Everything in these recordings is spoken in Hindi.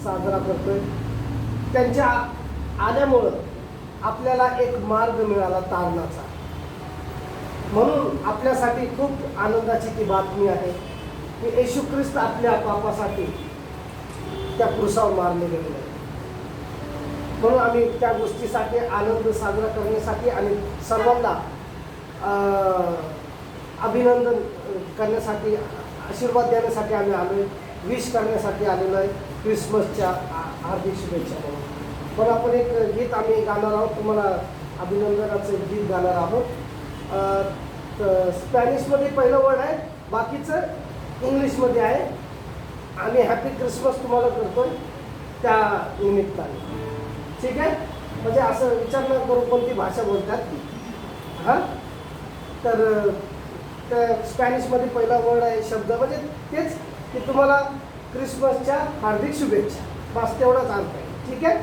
साजरा करतोय. त्यांच्या आल्यामुळं आपल्याला एक मार्ग मिळाला तारणाचा. म्हणून आपल्यासाठी खूप आनंदाची ती बातमी आहे की येशू ख्रिस्त आपल्या पापासाठी त्या क्रूसावर मारले गेलेले आहे. म्हणून आम्ही त्या गोष्टीसाठी आनंद साजरा करण्यासाठी आणि सर्वांना अभिनंदन करण्यासाठी, आशीर्वाद देण्यासाठी आम्ही आलो आहे, विश करण्यासाठी आलेलो आहे. क्रिसमसच्या हार्दिक शुभेच्छा म्हणून. पण आपण एक गीत आम्ही गाणार आहोत, तुम्हाला अभिनंदनाचं एक गीत गाणार आहोत. स्पॅनिशमध्ये पहिलं वर्ड आहे, बाकीचं इंग्लिशमध्ये आहे. आम्ही हॅपी क्रिसमस तुम्हाला करतोय त्या निमित्ताने. ठीक आहे? म्हणजे असं विचार न करू कोणती भाषा बोलतात ती. हां, तर स्पॅनिशमध्ये पहिला वर्ड आहे, शब्द म्हणजे तेच की तुम्हाला क्रिसमसच्या हार्दिक शुभेच्छा, बस तेवढाच अर्थ आहे. ठीक आहे?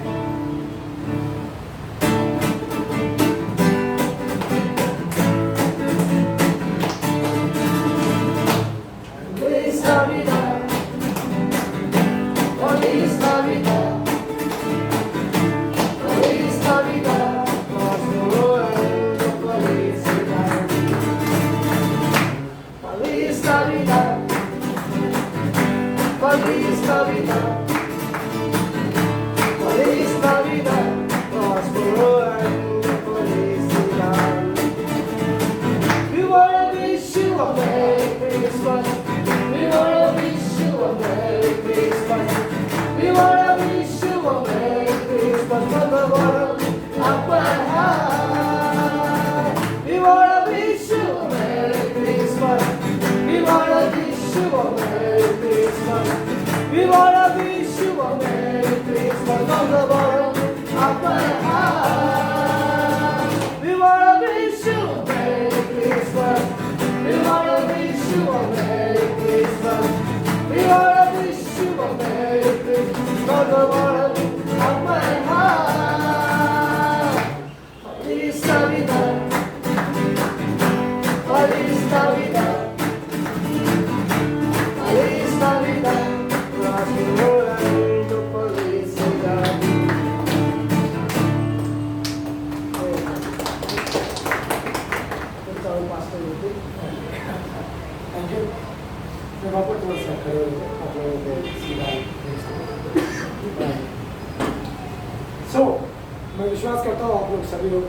मैं विश्वास करता हूँ आप लोग सभी लोग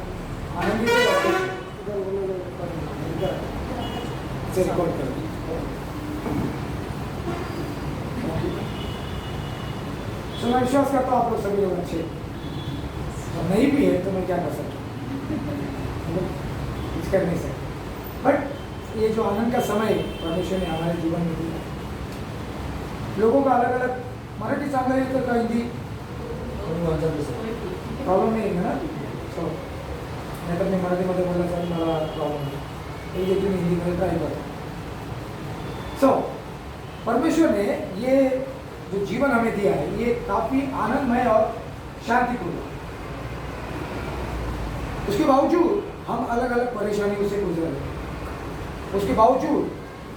आनंदित से रिकॉर्ड करें. तो मैं विश्वास करता हूँ आप लोग सभी लोग अच्छे, और नहीं भी है तो मैं क्या कर सकता, कुछ कर नहीं सकता. बट ये जो आनंद का समय परमेश्वर ने हमारे जीवन में दिया, लोगों का अलग अलग मराठी चांगलं येतं का हिंदी प्रॉब्लेम नाही आहे ना. सो नाहीतर मी मराठीमध्ये बोलण्याचा मला प्रॉब्लेम नाही, हे देखील हिंदीमध्ये ट्राय करतो. सो परमेश्वर ने ये जो जीवन हमें दिया है ये काफ़ी आनंदमय और शांतिपूर्ण. उसके बावजूद हम अलग अलग परेशानियों से गुजर रहे हैं. उसके बावजूद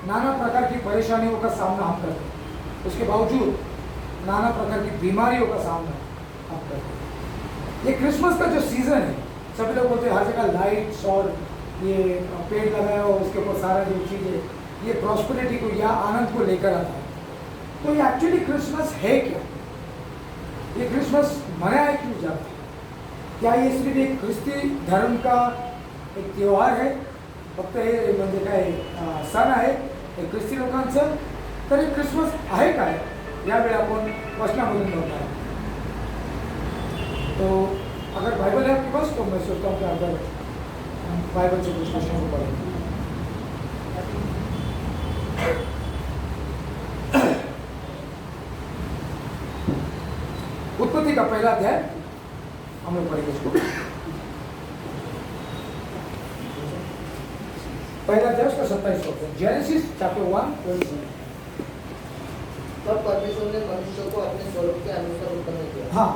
नाना प्रकार की परेशानियों का सामना हम करते हैं. उसके बावजूद नाना प्रकार की बीमारियों का सामना हम करते हैं. ये क्रिसमस का जो सीज़न है, सभी लोग बोलते हैं हर जगह लाइट्स और ये पेड़ लगाया हो, उसके ऊपर सारा जो चीज़ें ये प्रॉस्पेरिटी को या आनंद को लेकर आता है. तो ये एक्चुअली क्रिसमस है क्या? ये क्रिसमस मनाया क्यों जाता है? क्या ये सिर्फ एक ख्रिस्ती धर्म का एक त्यौहार है, फक्त हे म्हणजे काय सण आहे हे ख्रिस्ती लोकांचं? तर हे क्रिसमस आहे काय, यावेळी आपण वचनामधून बघणार आहोत. तो अगर बाइबल है आपके पास तो मैं सोचता हूँ कि अगर बाइबल से कुछ प्रश्नों को पढ़ें. उत्पत्ति का पहला अध्याय हम लोग पढ़ेंगे इसको. पहला अध्याय उसका 27 होता है. Genesis chapter 1:27. तब परमेश्वर ने मनुष्य को अपने स्वरूप के अनुसार उत्पन्न किया. हाँ,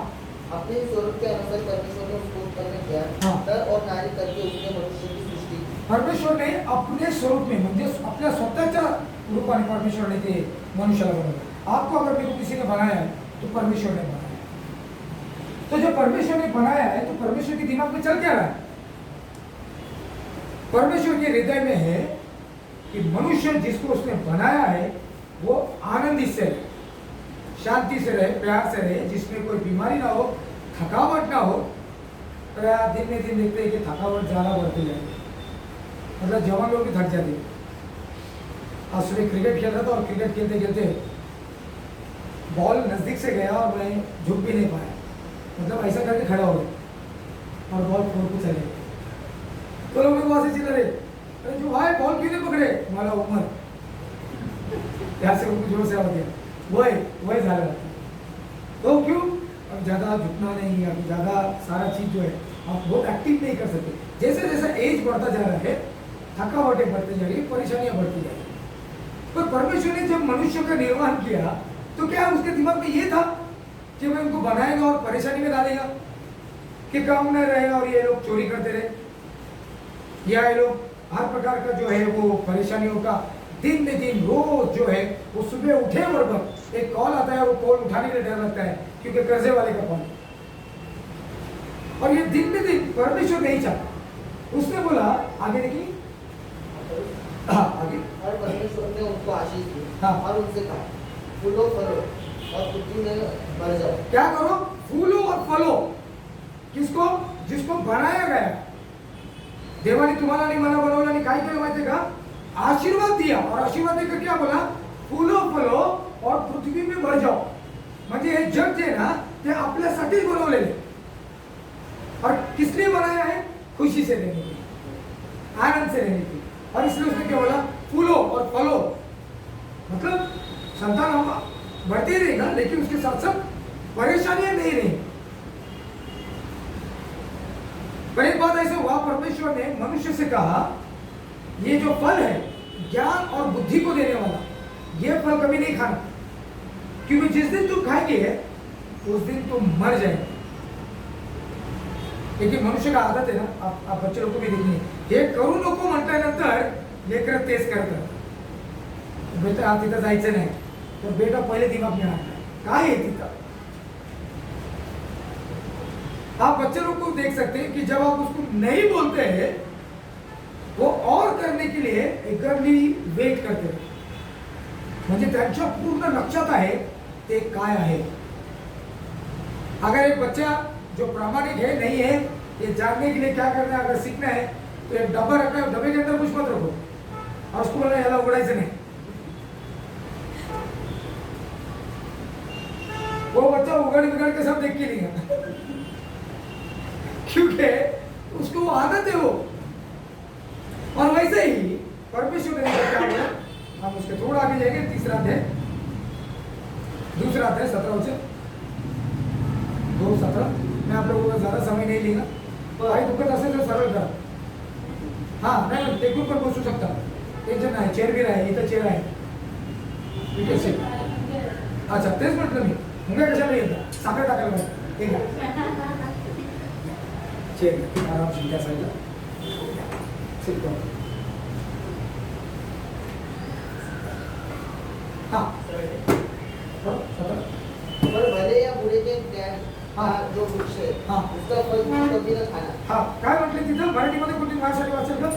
अपने स्वरूप के अनुसार परमेश्वर ने उसको उत्पन्न किया. हाँ. नर और नारी करके उसने मनुष्य की सृष्टि की. परमेश्वर ने अपने स्वरूप में म्हणजे आपल्या स्वतःच्या रूपाने परमेश्वर ने ते मनुष्याला बनवलं. आपको अगर मेरे को किसी ने बनाया है तो परमेश्वर ने बनाया। तो जब परमेश्वर ने बनाया है तो परमेश्वर के दिमाग में चल क्या रहा है? परमेश्वर के हृदय में है कि मनुष्य जिसको उसने बनाया है वो आनंदित से रहे, शांति से रहे, प्यार से रहे, जिसमें कोई बीमारी ना हो, थकावट ना हो। तो यार दिन में दिन देखते हैं कि थकावट ज़्यादा बढ़ती जाएगी, मतलब जवान लोग भी थक जाते हैं। आज सुबह क्रिकेट खेल रहा था और क्रिकेट खेलते खेलते बॉल नज़दीक से गया और मैं झुक भी नहीं पाया, मतलब ऐसा करके खड़ा हो गया और बॉल फोर को चले गए। तो लोग वहां से चिल्ला रहे, अरे जो भाई बॉल क्यों नहीं पकड़े? हमारा उम्र यहाँ से उनको जोर से आ गया, वही जा रहा था। तो क्यों? अब ज़्यादा झुकना नहीं, अब ज़्यादा सारा चीज़ जो है आप बहुत एक्टिव नहीं कर सकते। जैसे जैसे एज बढ़ता जा रहा है, थकावटें बढ़ती जा रही है, परेशानियां बढ़ती जा रही है। पर परमेश्वर ने जब मनुष्य का निर्माण किया तो क्या उसके दिमाग में ये था कि मैं उनको बनाएगा और परेशानी में डालेगा, कि काम न रहेगा और ये लोग चोरी करते रहे, या ये लोग हर प्रकार का जो है वो परेशानियों का दिन में दिन रोज जो है वो सुबह उठे बराबर एक कॉल आता है, वो कॉल उठाने के लिए डर लगता है क्योंकि कर्जे वाले का कॉल। और ये दिन में दिन परमेश्वर नहीं चाहता। उसने बोला, आगे देखिए, हाँ आगे। और परमेश्वर ने उनको आशीष दी हाँ। और उनसे कहा, फूलो फलो और पृथ्वी में भर जाओ। क्या करो? फूलो और फलो। किसको? जिसको बनाया गया। देवानी तुम्हाला नहीं मना बनवला नहीं, काय केलं माहिती का? आशीर्वाद दिया और आशीर्वाद देकर क्या बोला? फूलो फलो और पृथ्वी में भर जाओ। म्हणजे हे जग जे ना ते आपल्यासाठीच बनवलेले और किसने बनाया है? खुशी से रहने के लिए, आनंद से रहने के लिए। और इसलिए उसने क्या बोला? फूलो और फलो, मतलब संतान हम बढ़ते ही रहेगा लेकिन उसके साथ साथ परेशानियां नहीं रहेंगी। पर एक बात ऐसे हुआ, परमेश्वर ने मनुष्य से कहा ये जो फल है ज्ञान और बुद्धि को देने वाला, ये फल कभी नहीं खाना, क्योंकि जिस दिन तुम खाएंगे उस दिन तुम मर जाएंगे। लेकिन मनुष्य का आदत है ना, आप बच्चे लोग को भी देखिए, हे करू नको म्हटल्यानंतर लेकर तेच करतात। बेटा तिथं जायचं नाही, तर बेटा पहिले दिमाग में आता है काय है तिथं। आप बच्चे लोग को देख सकते हैं कि जब आप उसको नहीं बोलते हैं वो और करने के लिए eagerly वेट करते हैं, म्हणजे त्यांच्या पूर्ण लक्षात आहे ते काय आहे। अगर एक बच्चा जो प्रामाणिक है नहीं है, ये जानने के लिए क्या करना है, अगर सीखना है तो एक डब्बा रखना है, डब्बे के अंदर कुछ मत रखो और उसको बोलना याला उगड़ायचं नहीं। वो बच्चा उगड़ बिगड़ के सब देख के लेगा क्योंकि उसको वो आदत है वो। और वैसे ही परमेश्वर ने क्या बोला, हम उसके थोड़ा आगे जाएंगे, तीसरा अध्याय, दूसरा अध्याय 17 2:17। मैं आप लोगों का ज्यादा समय नहीं लेगा, काही दुखत असेल तर सरळ करा। हाँ नाही टेकून पण बसू शकता, टेन्शन नाही, चेअर बी आहे, इथं चेअर आहे, ठीक आहे। अच्छा तेच म्हटलं मी, मुंग्या कशाला येतात, साखर टाकायला पाहिजे, ठीक आहे। चेअर आराम से त्या साईडला सिट करो। हाँ पर भले या बुरे के ज्ञान हा जो वृक्ष है हाँ उसका फल तुम कभी न खाना। हाँ काय म्हटले तिथं मराठीमध्ये कोणी माझ्यासाठी वाचेल का?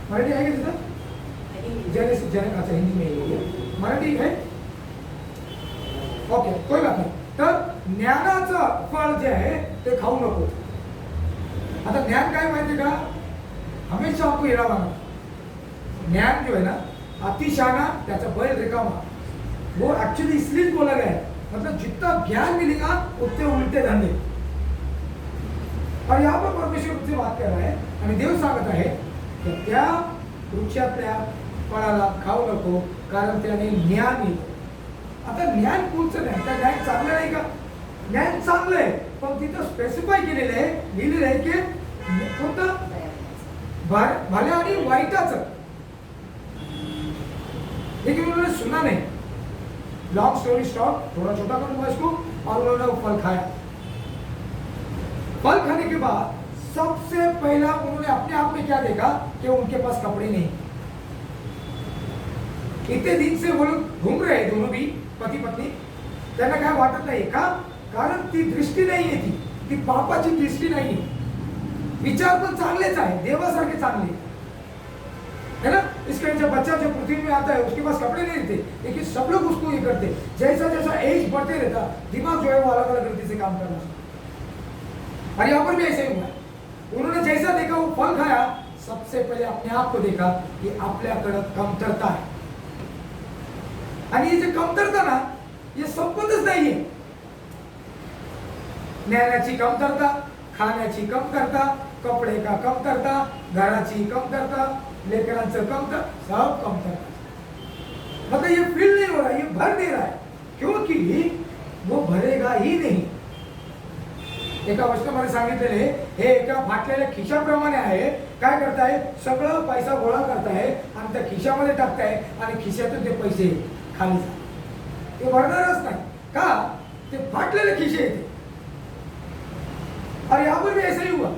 मराठी आहे का तिथं? जैन जैन अच्छा हिंदी में है, मराठी है? ओके कोई बात नाही। तर ज्ञानाचं फळ जे आहे ते खाऊ नको। आता ज्ञान काय माहिती का, हमेशा आपको येड़ा माना। ज्ञान जो है ना, अतिशाना त्याचा बैल रिकामा, वो एक्चुअली इसलिए बोला गया है, मतलब जितना ज्ञान मिलेगा उतने उल्टे धंधे। और यहाँ पर परमेश्वर से बात कर रहा है आणि देव सांगत आहे की त्या वृक्षातल्या फळाला खाऊ नको कारण त्याने ज्ञान मिळतं। आता ज्ञान कोणचं नाही, त्या ज्ञान चांगलं नाही का? ज्ञान चांगलं आहे, पण तिथं स्पेसिफाय केलेलं आहे, लिहिलेलं आहे की कोणतं भल्या आणि वाईटाचं। लेकिन उन्होंने सुना नहीं। लॉन्ग स्टोरी स्टॉप, थोड़ा छोटा करूंगा इसको, और उन्होंने वो फल खाया। फल खाने के बाद सबसे पहला उन्होंने अपने आप में क्या देखा कि उनके पास कपड़े नहीं। इतने दिन से वो लोग घूम रहे दोनों भी पति पत्नी, त्यांना काय वाटत नाही का, कारण ती दृष्टी नाहीये, ती पापाची दृष्टी नाही. विचार पण चांगलेच आहे, देवासारखे चांगले है ना. इसका जो बच्चा जो पृथ्वी में आता है उसके पास कपड़े नहीं रहते, लेकिन सब लोग उसको ये करते. जैसा जैसा एज बढ़ते रहता, दिमाग जो है वो अलग अलग रीति से काम करना. और यहाँ पर भी ऐसे ही हुआ. उन्होंने जैसा देखा वो फल खाया, सबसे पहले अपने आप को देखा कि आपल्याकडे कमतरता आहे. आणि ये जे कमतरता ना, ये संपतच नाहीये. ज्ञानाची कमतरता, खाण्याची कमतरता, कपडे का कमतरता, घराची कमतरता, लेकरांचं कमतर, सब कमतरता. मतलब ये फिल नहीं हो रहा, ये भर नहीं रहा है, क्योंकि वो भरेगा ही नहीं. एका वचनामध्ये सांगितलेले हे एका फाटलेल्या खिशाप्रमाणे आहे. काय करताय, सगळं पैसा गोळा करताय आणि त्या खिशामध्ये टाकताय आणि खिशातून ते पैसे खाली जातात. ते भरणारच नाही का, ते फाटलेले खिशे येते. और यहाँ पर भी ऐसा ही हुआ.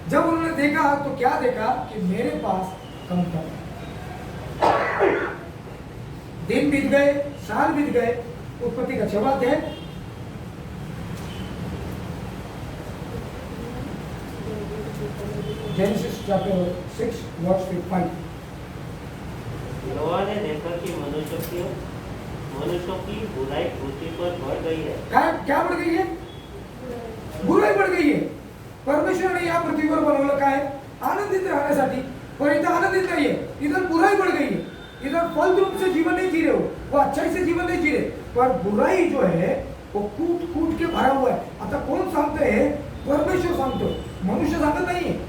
जब उन्होंने देखा तो क्या देखा कि मेरे पास कम था. दिन बीत गए, साल बीत गए. उत्पत्ति का 6वां अध्याय, Genesis chapter 6 verse 5. यहोवा ने देखा कि मनुष्यों की बुराई पृथ्वी पर बढ़ गई है. क्या बढ़ गई है? बुराई बढ़ गई है. परमेश्वर ने या पृथ्वीवर बनवलं काय, आनंदित राहण्यासाठी. पर इधर आनंदित नहीं है, इधर बुराई बढ़ गई है. इधर फल रूप से जीवन नहीं जी रहे हो, वो अच्छाई से जीवन नहीं जी रहे, पर बुराई जो है वो कूट कूट के भरा हुआ है. आता कोण सांगतोय? परमेश्वर सांगतो, मनुष्य सांगत नाहीये.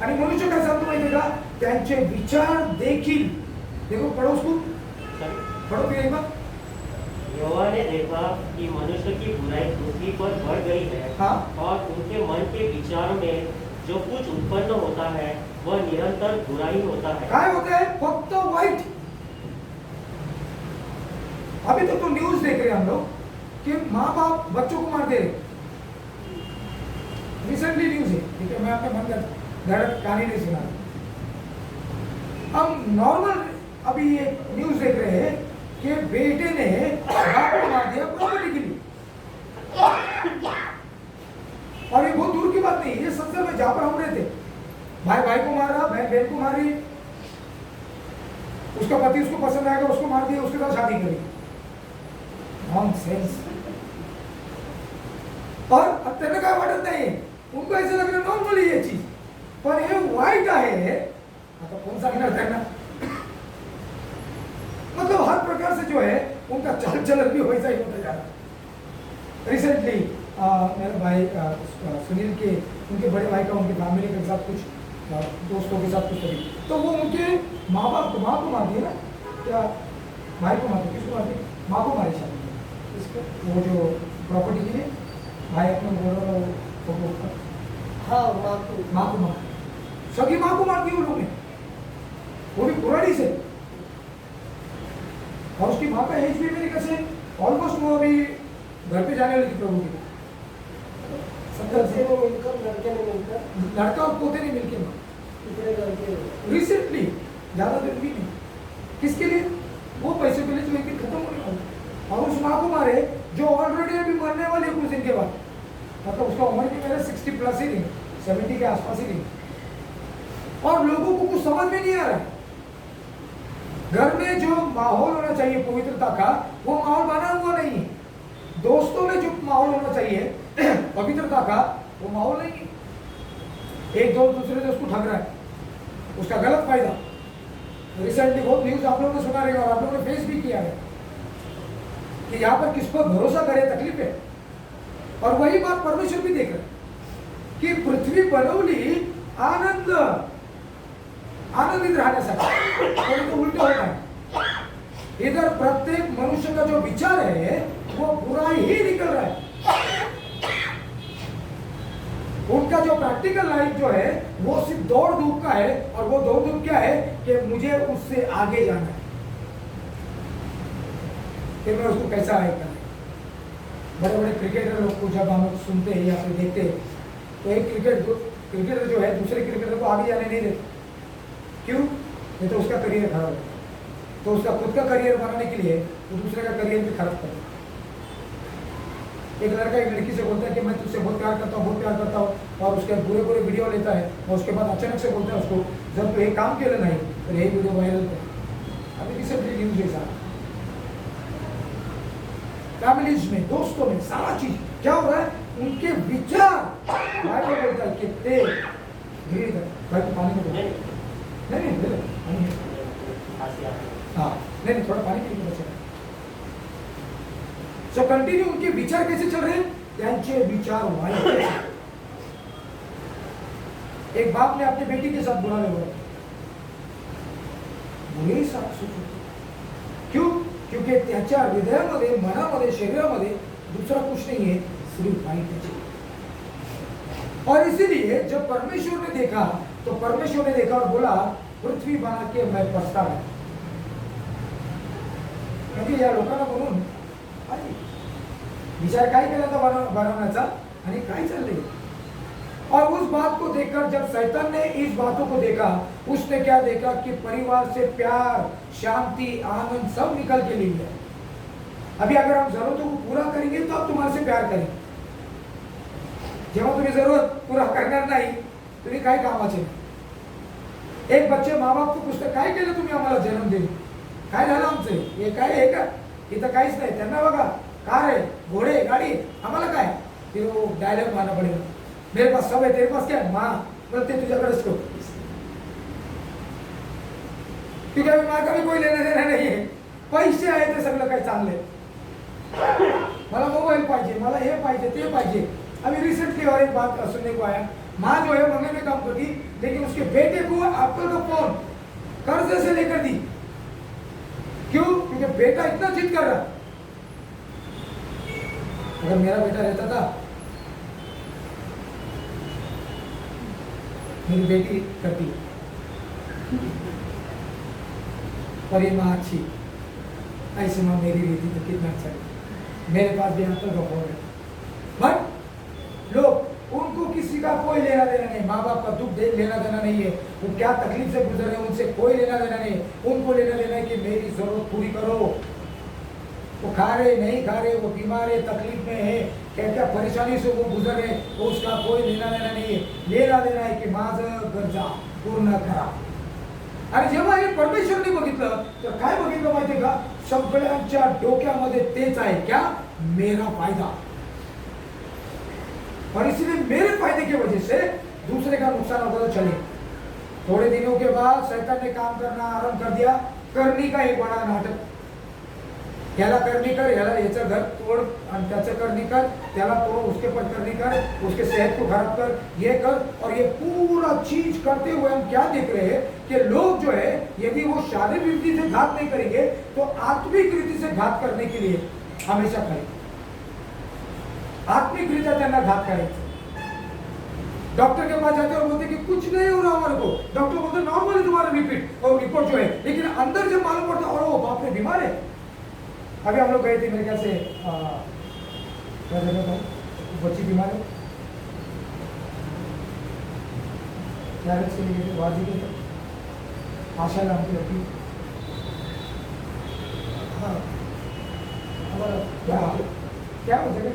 आणि मनुष्य काय सांगतो माहितीये का, त्यांचे विचार देखील. देखो पढ़ो उसको, पढ़ो फिर एक बार. यहोवा ने देखा कि मनुष्य की बुराई पृथ्वी पर बढ़ गई है. हाँ. और उनके मन के विचार में जो कुछ उत्पन्न होता है वह निरंतर बुराई होता है. काय होता है? फक्त वाइट. अभी तो न्यूज देख रहे हैं हम लोग कि माँ बाप बच्चों को मार दे रहे. रिसेंटली न्यूज है, ठीक है, मैं आपके मन का डायरेक्ट कहानी नहीं सुना. हम नॉर्मल अभी ये न्यूज देख रहे हैं कि बेटे ने बाप को मार दिया प्रॉपर्टी के लिए. और ये बहुत दूर की बात नहीं, ये संसद में जहां पर हम रहते, भाई भाई को मारा, बहन बहन को मारी, उसका पति उसको पसंद आएगा उसको मार दिया, उसके साथ शादी करी. नॉनसेंस. और त्यांना काय वाटत नाही, उनको ऐसा लग रहा नॉर्मल है ये चीज, पर हे वाईट आहे. आता कोण सांगणार त्यांना? मतलब हर प्रकार से जो है उनका चाल चलन भी वैसा ही होता जा रहा. रिसेंटली मेरे भाई सुनील के, उनके बड़े भाई का उनके फैमिली के साथ कुछ दोस्तों के साथ कुछ करी, तो वो उनके माँ बाप को, माँ को मार दिया ना, क्या भाई को मार दिया, किसको मार दिया? माँ को मारी शादी. इसको वो जो प्रॉपर्टी के लिए भाई अपना बोल रहा वो, हाँ माँ को मार, सगी माँ को मार दी उन लोगों ने, वो भी पुरानी से. और उसकी माँ का एज भी मेरे कैसे ऑलमोस्ट वो अभी घर पे जाने वाली प्रभु की. लड़के ने मिलकर लड़का और पोते नहीं मिलके माँ दूसरे लड़के रिसेंटली, ज्यादा दिन भी नहीं. किसके लिए? वो पैसे के लिए जो एक दिन खत्म होने वाला. और उस माँ को मारे जो ऑलरेडी अभी मरने वाली है कुछ दिन के बाद. मतलब उसका उम्र भी मेरे 60 प्लस ही नहीं, 70 के आसपास ही नहीं. और लोगों को कुछ समझ में नहीं आ रहा है. घर में जो माहौल होना चाहिए पवित्रता का, वो माहौल बना हुआ नहीं है. दोस्तों में जो माहौल होना चाहिए पवित्रता का, वो माहौल नहीं है. एक दोस्त दूसरे दोस्त को ठग रहा है, उसका गलत फायदा. रिसेंटली बहुत न्यूज आप लोगों ने सुना रहेगा और आप लोगों ने फेस भी किया है कि यहाँ पर किस पर भरोसा करे तकलीफ है. और वही बात परमेश्वर भी देख रहे कि पृथ्वी बनवली आनंदित राहण्यासाठी, परंतु उलट होत आहे. इधर प्रत्येक मनुष्य का जो विचार है वो बुरा ही निकल रहा है. उनका जो प्रैक्टिकल लाइफ जो है वो सिर्फ दौड़ धूप का है. और वो दौड़ धूप क्या है कि मुझे उससे आगे जाना है, कि मैं उसको कैसा आए करना. बड़े बड़े क्रिकेटर लोग को जब हम लोग सुनते हैं या फिर देखते हैं, तो एक क्रिकेटर जो है दूसरे क्रिकेटर को आगे जाने नहीं देते. क्यों? नहीं तो उसका करियर खराब है. तो उसका खुद का करियर बनाने के लिए वो दूसरे का करियर भी खराब करता है. एक लड़का एक लड़की से बोलता है कि मैं तुझसे बहुत प्यार करता हूँ, बहुत प्यार करता हूँ, और उसके बुरे बुरे वीडियो लेता है, और उसके बाद अचानक से बोलता है उसको, जब तो एक काम केलं नाही तर हे वीडियो वायरल कर। अभी रिसेंटली न्यूज जैसा फैमिलीज में, दोस्तों में, सारा चीज क्या हो रहा है, उनके विचार बाइबल बोलता है कि ते धीरे धीरे भाई को पानी में नहीं नहीं दे पानी है। हाँ नहीं थोड़ा पानी पी के बचा। सो कंटिन्यू उनके विचार कैसे चल रहे हैं, त्यांचे विचार वाईट। एक बाप ने अपने बेटी के साथ बुरा व्यवहार, बुरे साथ सोचो, क्यों? क्योंकि त्याच्या हृदयामध्ये, मनामध्ये, शरीरामध्ये दूसरा कुछ नहीं है, सिर्फ वाईट है। और इसीलिए जब परमेश्वर ने देखा तो परमेश्वर ने देखा और बोला पृथ्वी बना के मैं पछतावा। म्हणजे या लोकांना म्हणून विचार काय केला था बनवण्याचा आणि काय चाललंय। और उस बात को देखकर जब शैतान ने इस बातों को देखा, उसने क्या देखा कि परिवार से प्यार, शांति, आनंद सब निकल के ले गया। अभी अगर हम जरूरतों को पूरा करेंगे तो अब तुम्हारे से प्यार करेंगे, जेव्हा तुम्ही जरूरत पूरा करणार नाही तुम्ही काय कामाचे नाही। एक बच्चे माँ बाप को पूछते काय केलं तुम्ही आम्हाला जन्म दिले, काय झालं आमचे, हे काय आहे का, इथं काहीच नाही। त्यांना बघा कार है, घोड़े, गाड़ी, आम्हाला काय, फिर वो डायलॉग मानना पड़ेगा, मेरे पास सब है तेरे पास क्या है, माँ बोलते तुझ्याकडेच ठेव, क्योंकि अभी माँ का भी कोई लेना देना नहीं है, पैसे आहे ते सगळं काय चांगले, मला मोबाइल पाहिजे, मला हे पाहिजे ते पाहिजे। अभी रिसेंटली और एक बात सुनने को आया, माँ जो है बंगले में काम करती, लेकिन उसके बेटे को एप्पल का फोन कर्ज से लेकर दी, क्यों? क्योंकि बेटा इतना जिद कर रहा। अगर मेरा बेटा रहता था, मेरी बेटी करती, और ये माँ अच्छी, ऐसी माँ मेरी रहती तो कितना अच्छा है। मेरे पास भी एप्पल का फोन है, बट लोग उनको किसी का कोई लेना देना नहीं, माँ बाप का दुख लेना देना नहीं है, वो क्या तकलीफ से गुजर रहे हैं उनसे कोई लेना देना नहीं, उनको लेना देना है कि मेरी जरूरत पूरी करो। वो खा रहे नहीं खा रहे, वो बीमार है, तकलीफ में है, क्या क्या परेशानी से वो गुजर रहे, वो उसका कोई लेना देना नहीं है। लेना देना है की माझं गरजा पूर्ण करा। आणि जेव्हा हे परमेश्वरने बघितलं तर काय बघितलं माहितीये का, सगळ्यांच्या डोक्यामध्ये तेच आहे, क्या, मेरा फायदा। और इसलिए मेरे फायदे की वजह से दूसरे का नुकसान होगा तो चले। थोड़े दिनों के बाद शैतान ने काम करना आरंभ कर दिया, करनी का एक बड़ा नाटक, याला करनी कर, याला याचं घर तोड़ आणि त्याचं करनी कर, त्याला तोड़, उसके पर करनी कर, उसके सेहत को खराब कर, ये कर, और ये पूरा चीज करते हुए हम क्या देख रहे हैं कि लोग जो है यदि वो शारीरिक रीति से घात नहीं करेंगे तो आत्मिक रीति से घात करने के लिए हमेशा करेंगे, आत्मिक रीति त्यांना घात करायचं। डॉक्टर के पास जाते और बोलते कि कुछ नहीं हो रहा हमारे को, डॉक्टर बोलते नॉर्मल है तुम्हारा रिपोर्ट जो है, लेकिन अंदर जब मालूम पड़ता और वो बाप रे बीमार है। अभी हम लोग गए थे मेरे ख्याल से क्या जगह था, बच्ची बीमार है, डायरेक्ट से गए थे बाजी के, आशा नाम की लड़की, हाँ क्या हो जगह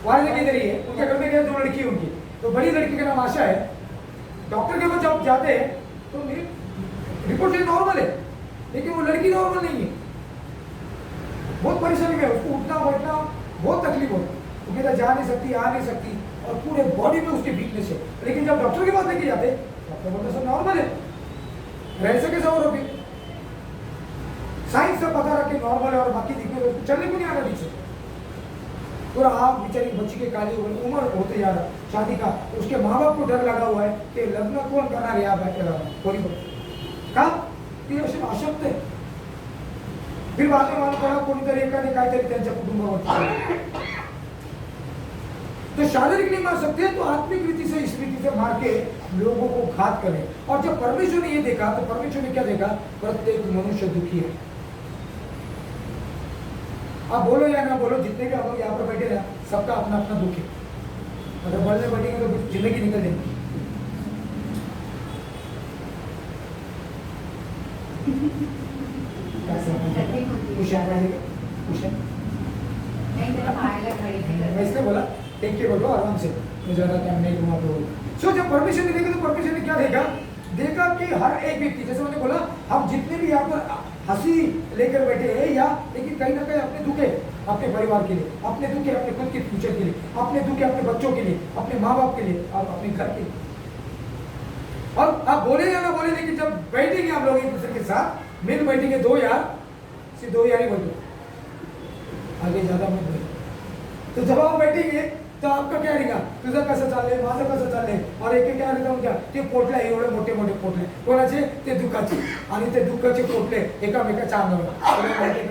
वहाँ लेके इधर ही है, उनके घर में गए, 2 लड़की उनकी, तो बड़ी लड़की का नाम आशा है। डॉक्टर के पास जब जाते हैं तो मेरी रिपोर्ट नॉर्मल है, लेकिन वो लड़की नॉर्मल नहीं है, बहुत परेशानी में, उसको उठना बैठना बहुत तकलीफ होती, वो कहता जा नहीं सकती, आ नहीं सकती, और पूरे बॉडी में उसकी वीकनेस है। लेकिन जब डॉक्टर के पास लेके जाते, डॉक्टर बोलते सब नॉर्मल है, रह सके सब और साइंस से पता रहा कि नॉर्मल है, और बाकी दिखे चलने को नहीं आ रहा ठीक से, पूरा आप बेचारी बच्ची के काली उम्र होते जा रहा शादी का, उसके माँ बाप को डर लगा हुआ है कि लग्न कौन करणार है, कोई का ती अशी अशक्त आहे। फिर बाद में मालूम पड़ा कोणीतरी एकाने काहीतरी त्यांच्या कुटुंबावर, तो शारीरिक नहीं मार सकते तो आत्मिक रीति से, इस रीति से मार के लोगों को घात करें। और जब परमेश्वर ने ये देखा तो परमेश्वर ने क्या देखा, प्रत्येक मनुष्य दुखी है। आप बोलो या ना बोलो, जितने भी आप लोग यहाँ पर बैठे ना, सबका अपना अपना दुख है। अगर बोलने बैठेंगे तो जिंदगी निकल जाएगी। खुश है, खुश है। मैं इसलिए बोला टेक के बैठो आराम से, मैं ज़्यादा टाइम नहीं दूंगा तो। सो जब परमिशन देगा तो परमिशन ने क्या देगा, देखा कि हर एक व्यक्ति, जैसे मैंने बोला हम जितने भी यहाँ पर हंसी लेकर बैठे हैं या लेकिन कहीं ना कहीं अपने दुख है, अपने परिवार के लिए, अपने दुख है अपने खुद के फ्यूचर के लिए, अपने दुख है अपने बच्चों के लिए, अपने माँ बाप के लिए और अपने घर के लिए। और आप बोले या ना बोले, लेकिन जब बैठेंगे आप लोग एक दूसरे के साथ मिल बैठेंगे, दो यार सिर्फ दो यार ही बैठो, आगे ज्यादा मत बैठो। तो जब आप बैठेंगे तो आपका क्या रहेगा, तुझं कसं चाललंय, माझं कसं चाललंय, और एक काय रहता क्या ते पोटले एवढे मोठे मोठे पोटले कोणाचे, ते दुःखाचे, आणि ते दुःखाचे पोटले एकामेकाच्या अंगावर,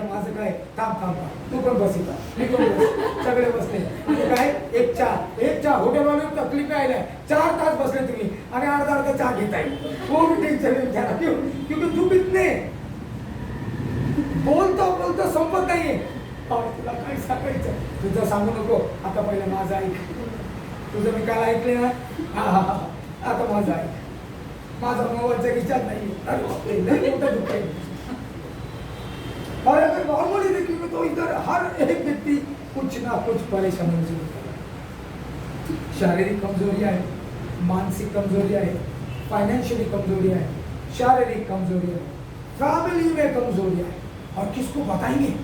माझं काय थांब थांब तू पण बस इथं, मी पण बस, सगळे बसले आणि काय एक चहा हॉटेलवाले तकलीफ आहे, 4 तास बसले तुम्ही आणि अर्धा चहा घेताय, वो भी टेंशन में जाना, क्यों, क्योंकि दुःख इतने बोलता बोलता संपत नाहीये। तुला काय सांगायचं, तुझं सांगू नको, आता पहिलं माझं ऐक, तुझं मी काल ऐकले ना, हा आता माझं ऐक, माझा मोबाईलचा रिचार्ज नाही, अरे मोठं दुःख आहे। और अगर नॉर्मली देखेंगे तो इधर हर एक व्यक्ति कुछ ना कुछ परेशानी से शारीरिक कमजोरियां है, मानसिक कमजोरियां है, फाइनेंशियली कमजोरियां है, शारीरिक कमजोरियां है, फैमिली में कमजोरियां है, और किसको बताएंगे,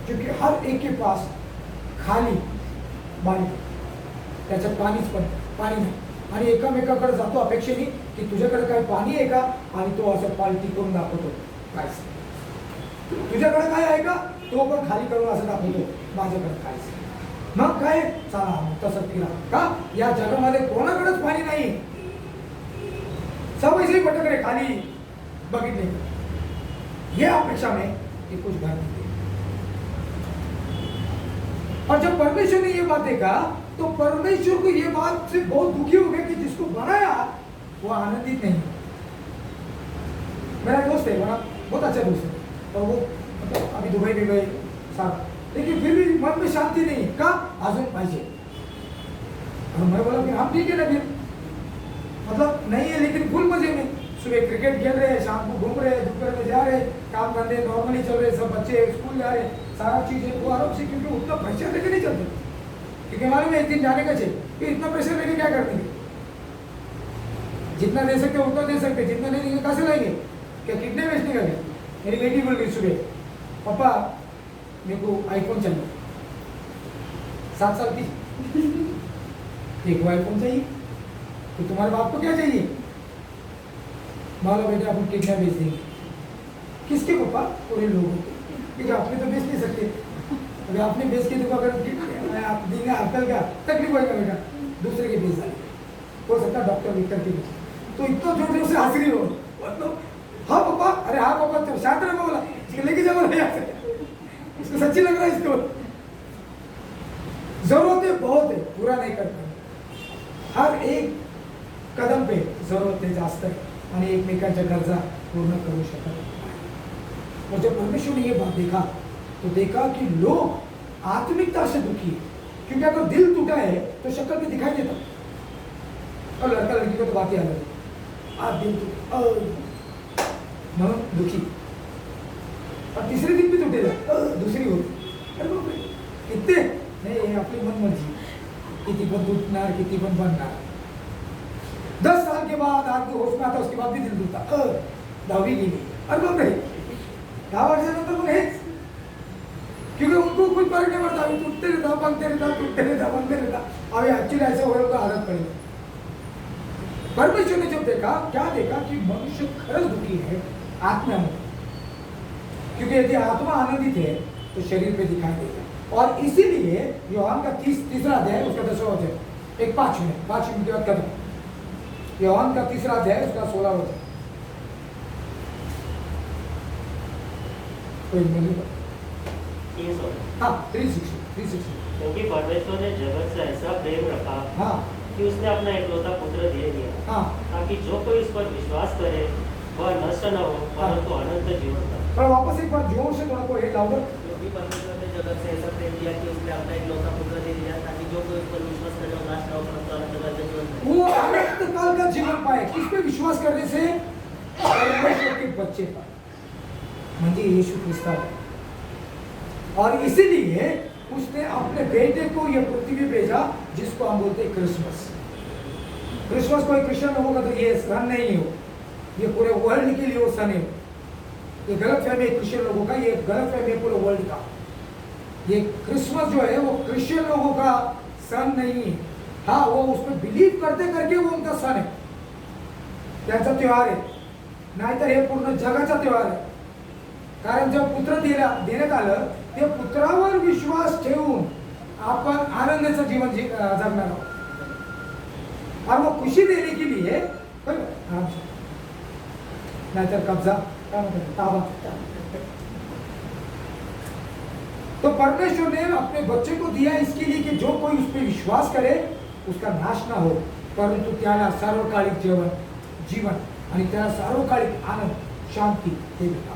क्योंकि हर एक के पास खाली बारी, त्याच्यात पाणीच पण पाणी नाही, आणि एकामेकाकडे जातो अपेक्षेने की तुझ्याकडे काय पाणी आहे का, आणि तो असं पालटी करून दाखवतो काहीच नाही, तुझ्याकडे काय आहे का, तो पण खाली करून असं दाखवतो माझ्याकडे काहीच नाही, मग काय चला तसं फिरा का, या जगामध्ये कोणाकडेच पाणी नाही, सब ऐसे ही भटक रहे, खाली बघितले, ये अपेक्षा में कि कुछ घर नहीं। और जब परमेश्वर ने ये बात देखा तो परमेश्वर को ये बात से बहुत दुखी हो गया कि जिसको बनाया वो आनंदित नहीं। मेरा दोस्त है, बड़ा बहुत अच्छा दोस्त है, और वो मतलब अभी दुबई भी गए सारा, लेकिन फिर भी मन में शांति नहीं है, का अजून पाहिजे। और मैं बोला फिर हम ठीक है ना, फिर मतलब नहीं है लेकिन फुल मजे में, सुबह क्रिकेट खेल रहे हैं, शाम को घूम रहे हैं, दोपहर में जा रहे हैं, काम धंधे नॉर्मली चल रहे, सब बच्चे स्कूल जा रहे, सारा चीज़ें वो आराम से, क्योंकि उतना प्रेशर लेके नहीं चलते, क्योंकि मालूम है एक दिन जाने का चाहिए, कि इतना प्रेशर लेके क्या करते हैं, जितना दे सकते उतना दे सकते, जितना नहीं देंगे कहाँ से लाएंगे, क्या कितने बेचने का क्या। मेरी बेटी बोल रही सुबह, पापा मेरे को आईफोन चाहिए, 7 साल की, एक आईफोन चाहिए, तो तुम्हारे बाप को क्या चाहिए, मालो बेटा अपन कितना बेच देंगे, किसके पापा, पूरे लोगों को, क्योंकि आपने तो बेच नहीं सकते, अगर आपने बेच के देखो, अगर आप देंगे अकल क्या तकलीफ होगा बेटा, दूसरे के बेच डालेंगे, हो सकता है डॉक्टर विक्टर के बेच, तो इतना जोर जोर से हंस रही हो, मतलब हाँ पापा, अरे हाँ पापा, तो शांत रहो, बोला लेके जाओ यहाँ से, इसको सच्ची लग रहा है, इसको जरूरतें बहुत है, पूरा नहीं कर पाए, हर एक कदम पे जरूरतें जास्त है आणि एकमेकांच्या गरजा पूर्ण करू शकत नाही। और जब परमेश्वर ने ये बात देखा तो देखा कि लोग आत्मिकता से दुखी है, क्योंकि अगर दिल टूटा है तो शक्ल पे दिखाई देता, और लड़का लड़की को तो बात ही अलग है, आप दिल मन दुखी, और तीसरे दिन भी टूटेगा दूसरी होती, कितने नहीं आपली मन मर्जी, किती पण टूटणार किती पण बनणार, 10 साल के बाद आदमी होश में आता, उसके बाद भी दिल टूटता, 10वीं गेली, अरे बाप रे 10 वर्षानंतर पण हेच, क्योंकि उनको कुछ फर्क नहीं पड़ता, अभी टूटते रहता, बनते रहता, टूटते रहता, बनते रहता, अभी एक्चुअली ऐसे हो रहा आदत पड़ेगी। परमेश्वर ने जब देखा, क्या देखा कि मनुष्य खरंच दुखी है आत्मा में, क्योंकि यदि आत्मा आनंदित है तो शरीर पे दिखाई देगा, और इसीलिए योहान का 3रा अध्याय उसका 10वां अध्याय, एक 5 मिनट के बाद खत्म, योहान का 3रा अध्याय उसका 16वां अध्याय, कोई मिलेगा, हाँ 360, क्योंकि परमेश्वर ने जगत से ऐसा प्रेम रखा हाँ कि उसने अपना एकलौता पुत्र दे दिया, हाँ, ताकि जो कोई इस पर विश्वास करे वह नष्ट न हो परंतु अनंत जीवन पाए। पर वापस एक बार जोर से थोड़ा को एक लाउडर, क्योंकि परमेश्वर ने जगत से ऐसा प्रेम किया कि उसने अपना एकलौता पुत्र दे दिया, ताकि जो कोई उस पर विश्वास करे वह नष्ट न हो परंतु अनंत काल का जीवन पाए। वो अनंत काल का जीवन पाए, किस पे विश्वास करने से, परमेश्वर के बच्चे पर, म्हणजे यीशु ख्रिस्तावर, और इसीलिए उसने अपने बेटे को ये पृथ्वी भेजा, जिसको हम बोलते हैं क्रिसमस। क्रिसमस कोई क्रिश्चियन लोगों का तो ये सन नहीं हो, ये पूरे वर्ल्ड के लिए वो सन है। ये गलत फहमी है क्रिश्चियन लोगों का, ये गलत फहमी है पूरे वर्ल्ड का। ये क्रिसमस जो है वो क्रिश्चियन लोगों का सन नहीं है। हाँ, वो उसमें बिलीव करते करके वो उनका सन है, त्यांचा त्योहार आहे, नाहीतर हे पूर्ण जगाचा त्योहार आहे। कारण जब पुत्र देण्यात आलं, ते पुत्रावर विश्वास ठेवून आपण आनंदाचं जीवन जगणार आहोत। और वो खुशी देने के लिए नाहीतर कब्जा क्या मतलब ताबा। तो परमेश्वर ने अपने बच्चे को दिया इसके लिए कि जो कोई उस पर विश्वास करे उसका नाश ना हो, परंतु त्याला सार्वकालिक जीवन आणि त्याला सार्वकालिक आनंद शांति हे मिला।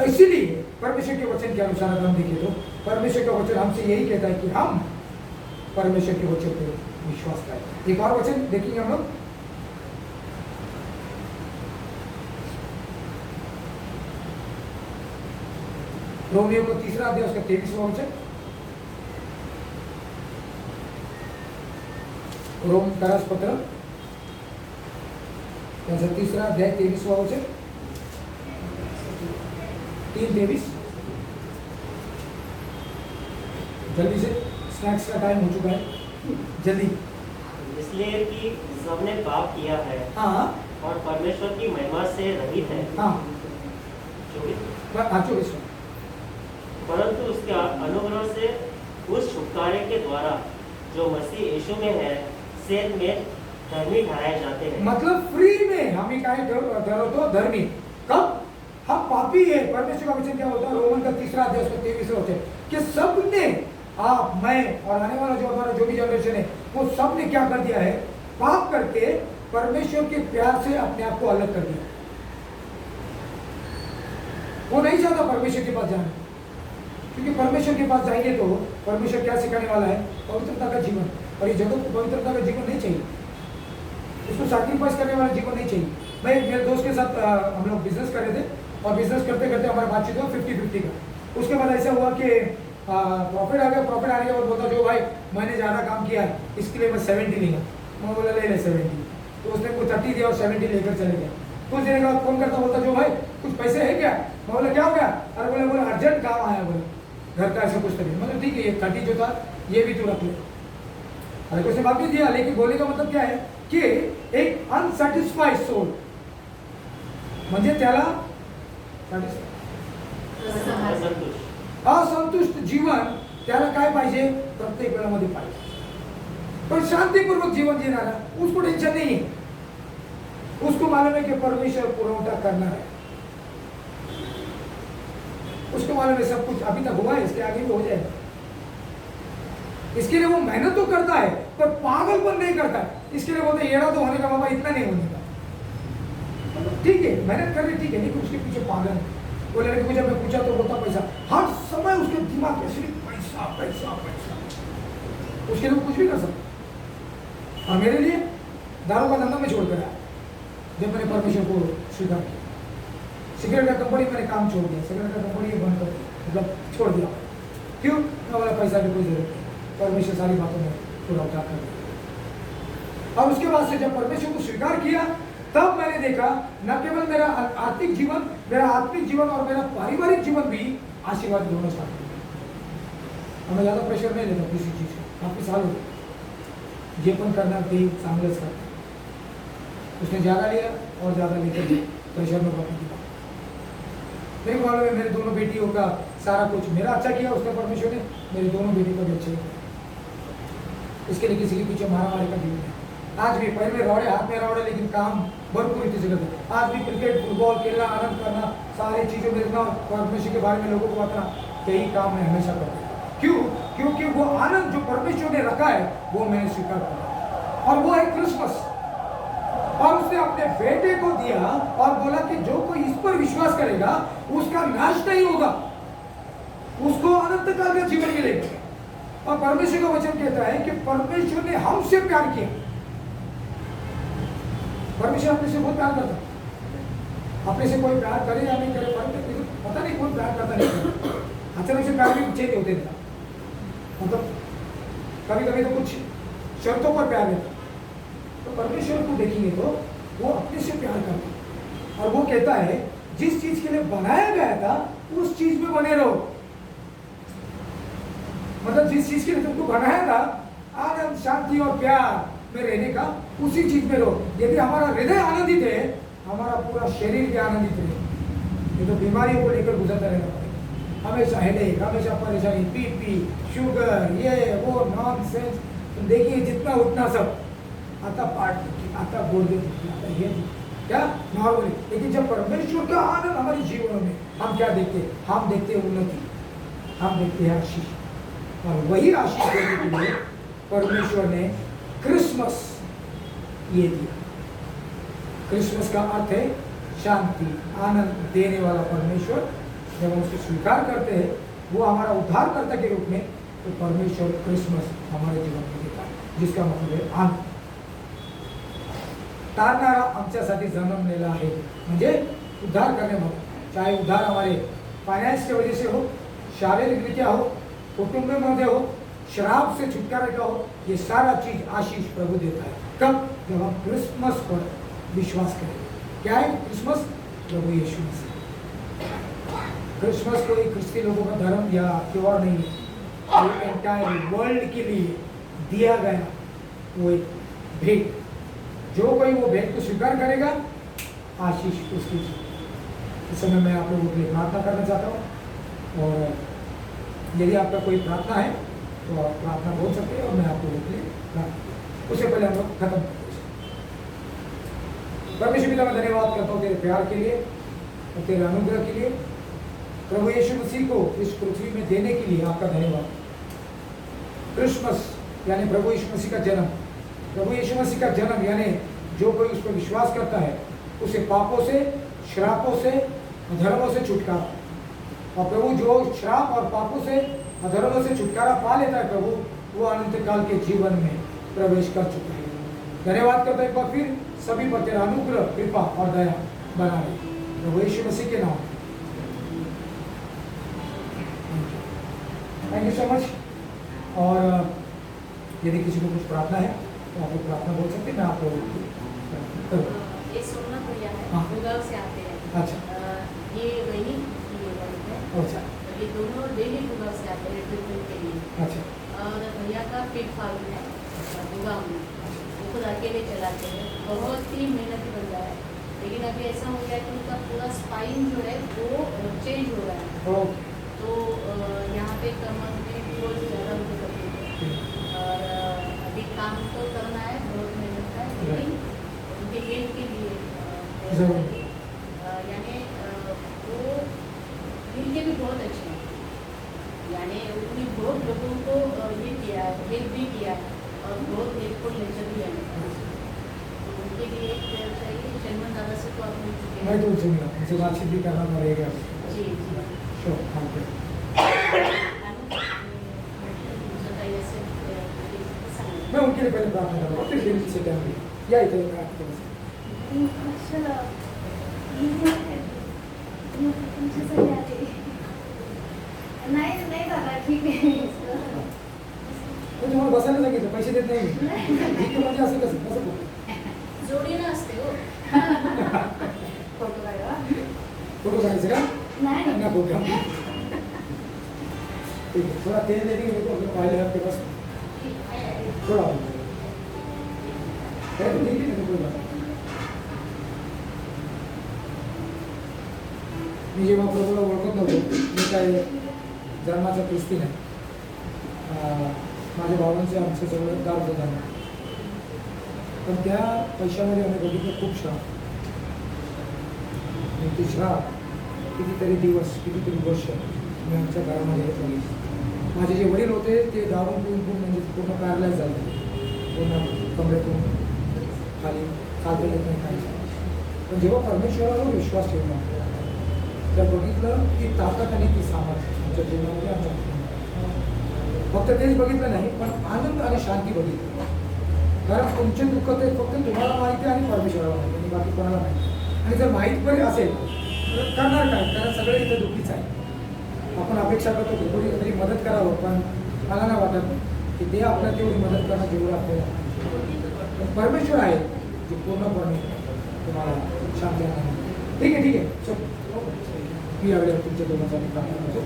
इसीलिए परमेश्वर के वचन के अनुसार हम देखें तो परमेश्वर का वचन हमसे यही कहता है कि हम परमेश्वर के वचन पर विश्वास करें। एक और वचन देखेंगे हम लोग, रोमियो को 3 अध्याय उसका 23वां वचन। रोम करास पत्र त्याचा 3 अध्याय 23वां वचन, 3:23। जल्दी से, स्नैक्स का टाइम हो चुका है, जल्दी। इसलिए कि सबने पाप किया है हाँ और परमेश्वर की महिमा से रहित है। हाँ 24। परंतु उसके अनुग्रह से उस छुटकारे के द्वारा जो मसीह यीशु में है से में धर्मी ठहराए जाते हैं। मतलब फ्री में हम काय ठरवतो धर्मी। कब हम पापी है, परमेश्वर का वचन क्या होता है, रोमन का 3 अध्याय 23 होते कि सबने, आप, मैं और आने वाला जो हमारा जो भी जनरेशन है, वो सबने क्या कर दिया है, पाप करके परमेश्वर के प्यार से अपने आप को अलग कर दिया। वो नहीं चाहता परमेश्वर के पास जाना, क्योंकि परमेश्वर के पास जाएंगे तो परमेश्वर क्या सिखाने वाला है, पवित्रता का जीवन। और ये जगत को पवित्रता का जीवन नहीं चाहिए, उसको सैक्रिफाइस करने वाला जीवन नहीं चाहिए। मैं मेरे दोस्त के साथ हम लोग बिजनेस कर रहे थे, और बिजनेस करते करते हमारा बातचीत हुआ 50-50 का। उसके बाद ऐसा हुआ कि प्रॉफिट आ गया, प्रॉफिट आने के बाद बोलता जो भाई मैंने ज़्यादा काम किया है इसके लिए मैं 70 लूँगा। मैं बोला ले 70, तो उसने को 30 दिया और 70 लेकर चले गया। कुछ देने के बाद फोन करता, बोलता जो भाई कुछ पैसे है क्या। मैं बोला क्या हो गया, अरे बोला अर्जेंट काम आया, बोला घर का ऐसा कुछ तो नहीं। मतलब ठीक है, ये 30 जो था ये भी तू रख ले। अरे कुछ वापस दिया, लेकिन बोलने का मतलब क्या है कि एक अनसॅटिस्फाईड सोल म्हणजे त्याला असंतुष्ट जीवन त्याला काय पाहिजे, प्रत्येक वेळामध्ये पाहिजे। पण शांतिपूर्वक जीवन जीना ना, उसको टेंशन नहीं है, उसको मालूम है कि परमेश्वर पुरवठा करना है, उसको मालूम है सब कुछ अभी तक हुआ है, इसके आगे भी हो जाएगा। इसके लिए वो मेहनत तो करता है पर पागलपन नहीं करता है। इसके लिए बोलते येड़ा तो होने का बाबा, इतना नहीं होने का। ठीक है मेहनत कर रही, ठीक है, लेकिन उसके पीछे पागल है। वो लड़के को जब मैं पूछा तो बोलता पैसा, हर समय उसके दिमाग में सिर्फ पैसा पैसा पैसा। उसके लिए कुछ भी कर सकता। और मेरे लिए दारू का धंधा में छोड़ कर आया जब मैंने परमेश्वर को स्वीकार किया। सिगरेट का कंपनी मैंने काम छोड़ दिया, सिगरेट का कंपनी बंद कर दिया, मतलब छोड़ दिया। क्यों, मैं बोला पैसा की कोई जरूरत नहीं, परमेश्वर सारी बातों में पूरा उठा कर दिया। और उसके बाद से जब परमेश्वर को स्वीकार किया, तब मैंने देखा न केवल मेरा आर्थिक जीवन, मेरा आत्मिक जीवन और मेरा पारिवारिक जीवन भी आशीर्वाद होना स्टार्ट किया। मैं ज़्यादा प्रेशर नहीं लेता किसी चीज़ का। काफ़ी साल हो जे पण करणार ते चांगलंच करता। उसने ज़्यादा लिया और ज़्यादा लेकर प्रेशर में पकड़ दिया। मेरे को मालूम है मेरे दोनों बेटियों का सारा कुछ मेरा अच्छा किया उसने, परमेश्वर ने मेरी दोनों बेटी को भी अच्छे किया। इसके लिए किसी के पीछे मारामारी का जीवन है। आज भी पैर में रौड़े, हाथ में रौड़े, लेकिन काम भरपूर रीति से करते। आज भी क्रिकेट, फुटबॉल खेलना, आनंद करना, सारी चीज़ों में देखना, परमेश्वर के बारे में लोगों को बताना, यही काम मैं हमेशा करता हूँ। क्यों, क्योंकि वो आनंद जो परमेश्वर ने रखा है वो मैंने स्वीकार किया, और वो है क्रिसमस। और उसने अपने बेटे को दिया और बोला कि जो कोई इस पर विश्वास करेगा उसका नाश नहीं होगा, उसको अनंत काल का जीवन मिलेगा। और परमेश्वर का वचन कहता है कि परमेश्वर ने हमसे प्यार किया। परमेश्वर अपने से बहुत प्यार करता है। अपने से कोई प्यार करे या नहीं करे, पता नहीं, कोई प्यार करता नहीं। अचानक से प्यार भी चेंज होते थे। मतलब कभी कभी तो कुछ शर्तों पर प्यार देता, तो परमेश्वर को देखेंगे तो वो अपने से प्यार करता है और वो कहता है जिस चीज के लिए बनाया गया था उस चीज में बने रहो। मतलब जिस चीज के लिए तुमको बनाया था आनंद शांति और प्यार में रहने का, उसी चीज में रहो। यदि हमारा हृदय आनंदित है, हमारा पूरा शरीर भी आनंदित रहे। ये तो बीमारियों को लेकर गुजरता रहना पड़ेगा, हमेशा हेडेक, हमेशा परेशानी, बीपी, शुगर, ये वो नॉनसेंस। तो देखिए जितना उतना सब आता पार्ट, आता गुर्दे, आता ये क्या नॉर्मली। लेकिन जब परमेश्वर का आनंद हमारे जीवन में, हम क्या देखते हैं? हम देखते हैं उन्नति, हम देखते हैं आशीष। और वही आशीष देने के लिए परमेश्वर ने क्रिसमस ये दिया। क्रिसमस का अर्थ है शांति, आनंद देने वाला परमेश्वर। जब हम उसे स्वीकार करते हैं वो हमारा उद्धारकर्ता के रूप में, तो परमेश्वर क्रिसमस हमारे जीवन में देता है, जिसका मतलब है आनंद। तारणारा आमच्यासाठी जन्मलेला आहे, म्हणजे उद्धार करने वाला। चाहे उद्धार हमारे फाइनेंस की वजह से हो, शारीरिक रीत्या हो, कुटुंब में हो, शराब से छुटकारा का हो, ये सारा चीज आशीष प्रभु देता है। कब? जब हम क्रिसमस पर विश्वास करें। क्या है क्रिसमस? प्रभु यीशु मसीह। क्रिसमस कोई क्रिस्ती लोगों का धर्म या त्योहार नहीं है, ये एंटायर वर्ल्ड के लिए दिया गया वो एक भेंट। जो कोई वो भेंट को स्वीकार करेगा, आशीष उसकी। इस समय मैं आप लोगों के लिए प्रार्थना करना चाहता हूँ, और यदि आपका कोई प्रार्थना है तो आप प्रार्थना बोल सकते हैं और मैं आप लोगों के लिए प्रार्थना। उससे पहले हम लोग खत्म करते हैं। परमेश्वर पिता, मैं धन्यवाद करता हूँ तेरे प्यार के लिए और तेरे अनुग्रह के लिए। प्रभु यीशु मसीह को इस पृथ्वी में देने के लिए आपका धन्यवाद। क्रिसमस यानी प्रभु यीशु मसीह का जन्म। प्रभु यीशु मसीह का जन्म यानी जो कोई उस पर विश्वास करता है उसे पापों से, श्रापों से, अधर्मों से छुटकारा। और प्रभु जो श्राप और पापों से, अधर्मों से छुटकारा पा लेता है प्रभु, वो अनंत काल के जीवन में प्रवेश कर चुका है। धन्यवाद करता है एक बार फिर सभी पर तेरा अनुग्रह, कृपा और दया बना रहे प्रभु यीशु मसीह के नाम। Thank you so much. और यदि किसी को कुछ प्रार्थना है तो आप लोग प्रार्थना बोल सकते हैं। मैं आप लोगों ये सोमनाथ भैया है, हाँ। गुड़गांव से आते हैं। अच्छा ये वही है, अच्छा ये दोनों डेली गुड़गांव से आते हैं ट्रीटमेंट के लिए। अच्छा और भैया का पेट फार्म है गुड़गांव में, वो खुद अकेले चलाते हैं, बहुत ही मेहनती बंदा है। लेकिन अभी ऐसा हो गया कि उनका पूरा स्पाइन जो है वो चेंज हो रहा है। ओके तो यहाँ पे कमर में बहुत ज़्यादा उनको तकलीफ है। और अभी काम तो करना है, बहुत मेहनत है, लेकिन उनके हेल्थ के लिए जरूर। यानी वो दिल के भी बहुत अच्छे हैं। यानी उन्होंने बहुत लोगों को ये किया, हेल्प भी किया और बहुत हेल्पफुल नेचर भी है। तो उनके लिए एक चाहिए। शर्मन दादा से तो आप मिल चुके मैं हैं। तो उनसे मुझे बातचीत भी करना पड़ेगा। जी जी। Sure thank you. मैं उनके लिए पहले प्रार्थना करूँगा, फिर दिल से करूँगी या इधर मैं आपको नाही दादा ठीक आहे. तो तुम्हाला बसायला सांगितलं, पैसे देत नाही ठीक आहे म्हणजे असं कसं कसं बोलू? जोडीनं असते हो. फोटो काढवा. फोटो काढायचं का? नाही ना फोटो ठीक आहे, थोडा तेल देते की तो पाहिले आपके पास थोडा ठीक आहे ना कोई बात मी जेव्हा प्रभूला ओळखत नव्हतो, मी काय जन्माचा ख्रिस्ती नाही, माझ्या भावांचे आमचं सगळं दार होतं, पण त्या पैशामध्ये आम्ही बघितलं खूप श्राप. आणि ते श्राप कितीतरी दिवस, कितीतरी वर्ष मी आमच्या घरामध्ये हे बघितलं. माझे जे वडील होते ते दारू पिऊन म्हणजे पूर्ण पॅरलाइज झाले, पूर्ण कमरेतून खाली चालता येत नाही काही. पण जेव्हा परमेश्वरावर विश्वास ठेवला तर बघितलं की ताकद आणि ती सामर्थ्य आमच्या जीवनामध्ये आमच्या फक्त तेच बघितलं नाही, पण आनंद आणि शांती बघितली. कारण तुमचे दुःख ते फक्त तुम्हाला माहिती आहे आणि परमेश्वराला माहिती आणि बाकी कोणाला माहिती. आणि जर माहीत पण असेल तर करणार काय? कारण सगळे इथे दुःखीच आहे. आपण अपेक्षा करतो की कोणी तरी मदत करावं, पण मला नाही वाटत की ते आपल्याला तेवढी मदत करणं जेवढं आपल्याला पण परमेश्वर आहे जे पूर्णपणे तुम्हाला शांती आणणार. ठीक आहे, ठीक आहे. चल मी यावेळेला तुमच्या दोघांसाठी प्रार्थना करतो.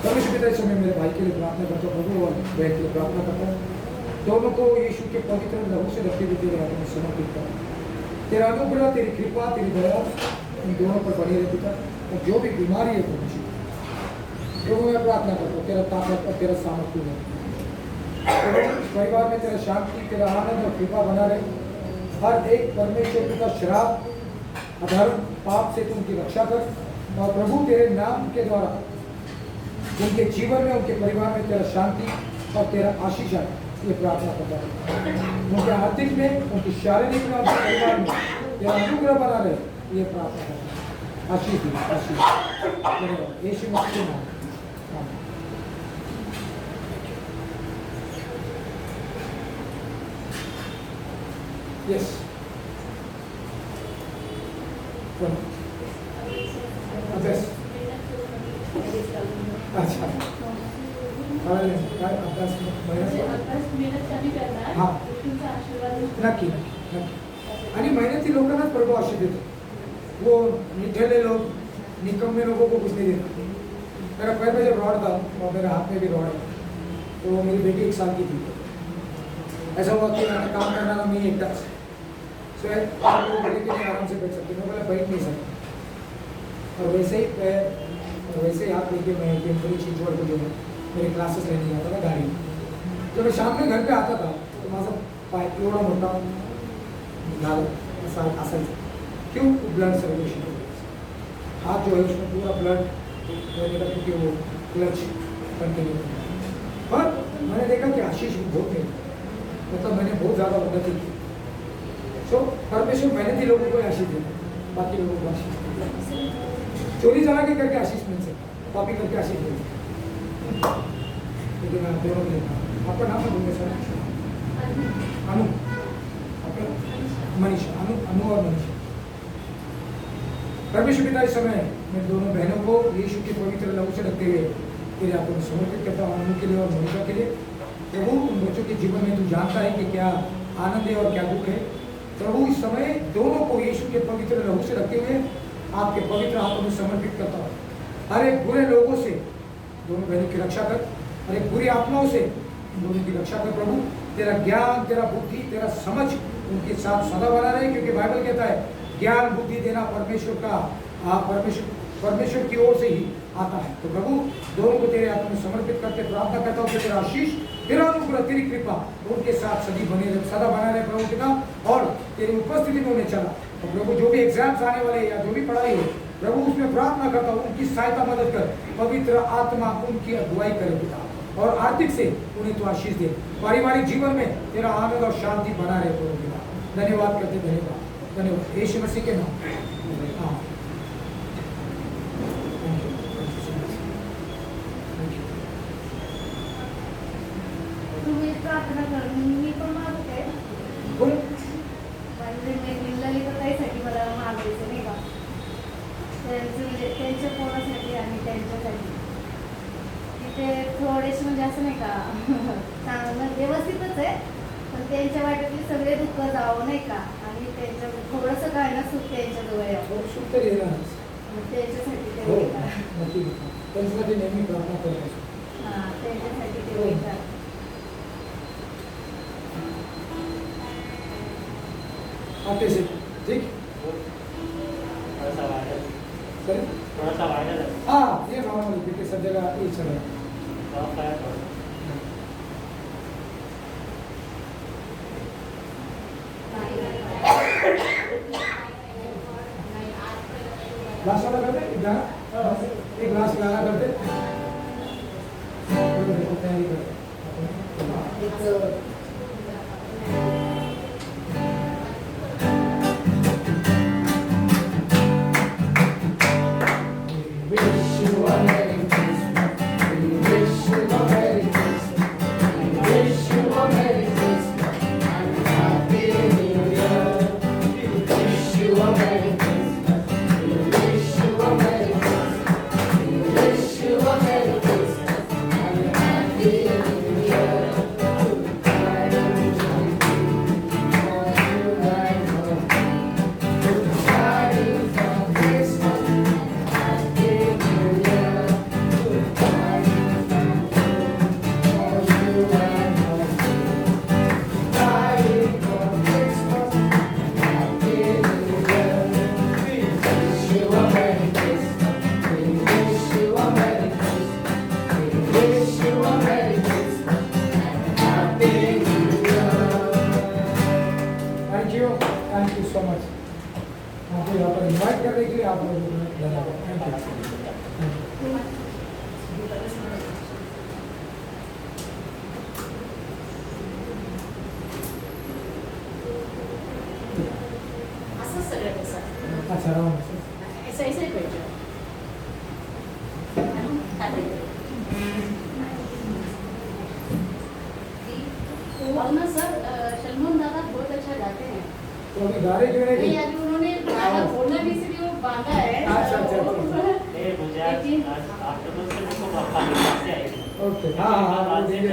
परमेश्वर पिता, इस समय मेरे भाई के लिए प्रार्थना करता हूँ प्रभु और बहन के लिए प्रार्थना करता हूँ. दोनों को यीशु के पवित्र लहू से रखते हुए तेरे हाथों में समर्पित कर. तेरा अनुग्रह, तेरी कृपा, तेरी दया इन दोनों पर बनी रहती था. और जो भी बीमारी है परमेश्वर, प्रभु मैं प्रार्थना करता हूँ तेरा ताकत और तेरा सामर्थ्य है. इस परिवार में तेरा शांति, तेरा आनंद और कृपा बना रहे. हर एक परमेश्वर का श्राप, अधर्म, पाप से तुम उनकी रक्षा कर. और प्रभु तेरे नाम के द्वारा उनके जीवन में, उनके परिवार में तेरा शांति और तेरा आशीष है, ये प्रार्थना करता हूँ. उनके आर्थिक में, उनकी शारीरिक में, उनके परिवार में तेरा अनुग्रह बना रहे, ये प्रार्थना करता हूँ. आशीष दी, आशीष. यीशु मसीह के नाम. Yes. अभ्यास. अच्छा. काय अभ्यास मेहनत कमी करणार, हां. तुमचा आशीर्वाद नक्की नक्की नक्की. आणि मेहनती लोकांनाच प्रभु आशीष देतो. वो निठल्ले लोग, निकम्मे लोगों को कुछ नहीं देता. मेरा पैर में जब रॉड था और मेरे हाथ में भी रॉड है, तो मेरी बेटी 1 साल की थी. ऐसा हुआ कि मैंने काम करना था, मैं एकटा आप लोग बेटे के लिए आराम से बैठ सकते. मैं बोला बैठ नहीं सकता. और वैसे ही पैर और वैसे ही हाथ लेके मैं टेम्परी चिंचवड़ को जो है मेरे क्लासेस लेने जाता था गाड़ी. जब मैं शाम में घर पे आता था तो माझा पाय एवढा मोठा झाला असा असायचा. क्यों? Blood circulation. हाथ जो है उसमें पूरा ब्लड रहने का, क्योंकि वो क्लच कंटिन्यू. पर मैंने देखा कि आशीष बहुत नहीं, मतलब मैंने बहुत ज़्यादा उन्नति की. तो परमेश्वर मेहनती लोगों को आशीष देता, बाकी लोगों को आशीष देता. चोरी चला के करके आशीष मिल सकता, कॉपी करके आशीष मिल सकता. लेकिन मैं दोनों को लेता हूँ. आपका नाम है बोलने सर? अनु. आपका मनीषा. अनु और मनीषा. परमेश्वर पिता, इस समय मैं दोनों बहनों को यीशु के पवित्र लहू से रखते हुए तेरे हाथों में समर्पित करता हूँ. अनु के लिए और मनीषा के लिए. प्रभु उन बच्चों के जीवन में तू जानता है कि क्या आनंद है और क्या दुख है. प्रभु इस समय दोनों को यीशु के पवित्र लहू से रखते हुए आपके पवित्र हाथों में समर्पित करता हूँ. हर एक बुरे लोगों से दोनों बहनों की रक्षा कर. हर एक बुरी आत्माओं से दोनों की रक्षा कर. प्रभु तेरा ज्ञान, तेरा बुद्धि, तेरा समझ उनके साथ सदा बना रहे, क्योंकि बाइबल कहता है ज्ञान बुद्धि देना परमेश्वर का परमेश्वर की ओर से ही आता है. तो प्रभु दोनों को तेरे हाथों में समर्पित करके प्रार्थना करता हूँ कि तेरा आशीष, तेरा अनुग्रह, तेरी कृपा उनके साथ सदा बना रहे प्रभु पिता. और तेरी उपस्थिति में उन्हें चला. और प्रभु जो भी एग्जाम्स आने वाले या जो भी पढ़ाई है प्रभु उसमें प्रार्थना करता हूँ, उनकी सहायता मदद कर. पवित्र आत्मा उनकी अगुवाई करे पिता. और आर्थिक से उन्हें तो आशीष दे. पारिवारिक जीवन में तेरा आनंद और शांति बना रहे प्रभु पिता. धन्यवाद करते, धन्यवाद, धन्यवाद यीशु मसीह के नाम. हाँ. तुम्ही प्रार्थना कर, मी पण मागते. बोल. म्हणजे मी ललिताताईसाठी मला मागायचं नाही का, त्यांचं म्हणजे त्यांच्या पोरासाठी आणि त्यांच्यासाठी ते थोडेसे म्हणजे असं नाही का चांगलं व्यवस्थितच आहे, पण त्यांच्या वाट्यातले सगळे दुःख जावं नाही का, आणि त्यांच्या थोडंसं काय ना सुख त्यांच्याजवळ यावं. सुख तर येणार. त्यांच्यासाठी ते हो, हे करा. नक्की. त्यांच्यासाठी नेहमी प्रार्थना करायची. हां, त्यांच्यासाठी ते हे करा. आते से ठीक. थोड़ा सा वायरल, सर थोड़ा सा वायरल है. हाँ, ये नॉर्मल, क्योंकि सब जगह ये चल रहा है. बहुत सारा थोड़ा. ग्लास वाला करते एक गाना, एक ग्लास गाना करते. तैयारी करते. करने के लिए आप लोगों को धन्यवाद। Thank you. असंच सगळ्यात असं अच्छा राहून ऐसा ऐसा ही पाहिजे और ना सर सलमान दादा बहुत अच्छा गाते हैं। तो अभी गा रहे क्यों नहीं? नहीं अभी उन्होंने गाना बोलना भी इसलिए वो बांधा है। अच्छा, अच्छा। मुझे आज आफ्टरनून से मुझको पाकिस्तान से आई थी। ओके हाँ हाँ हाँ, वो देंगे।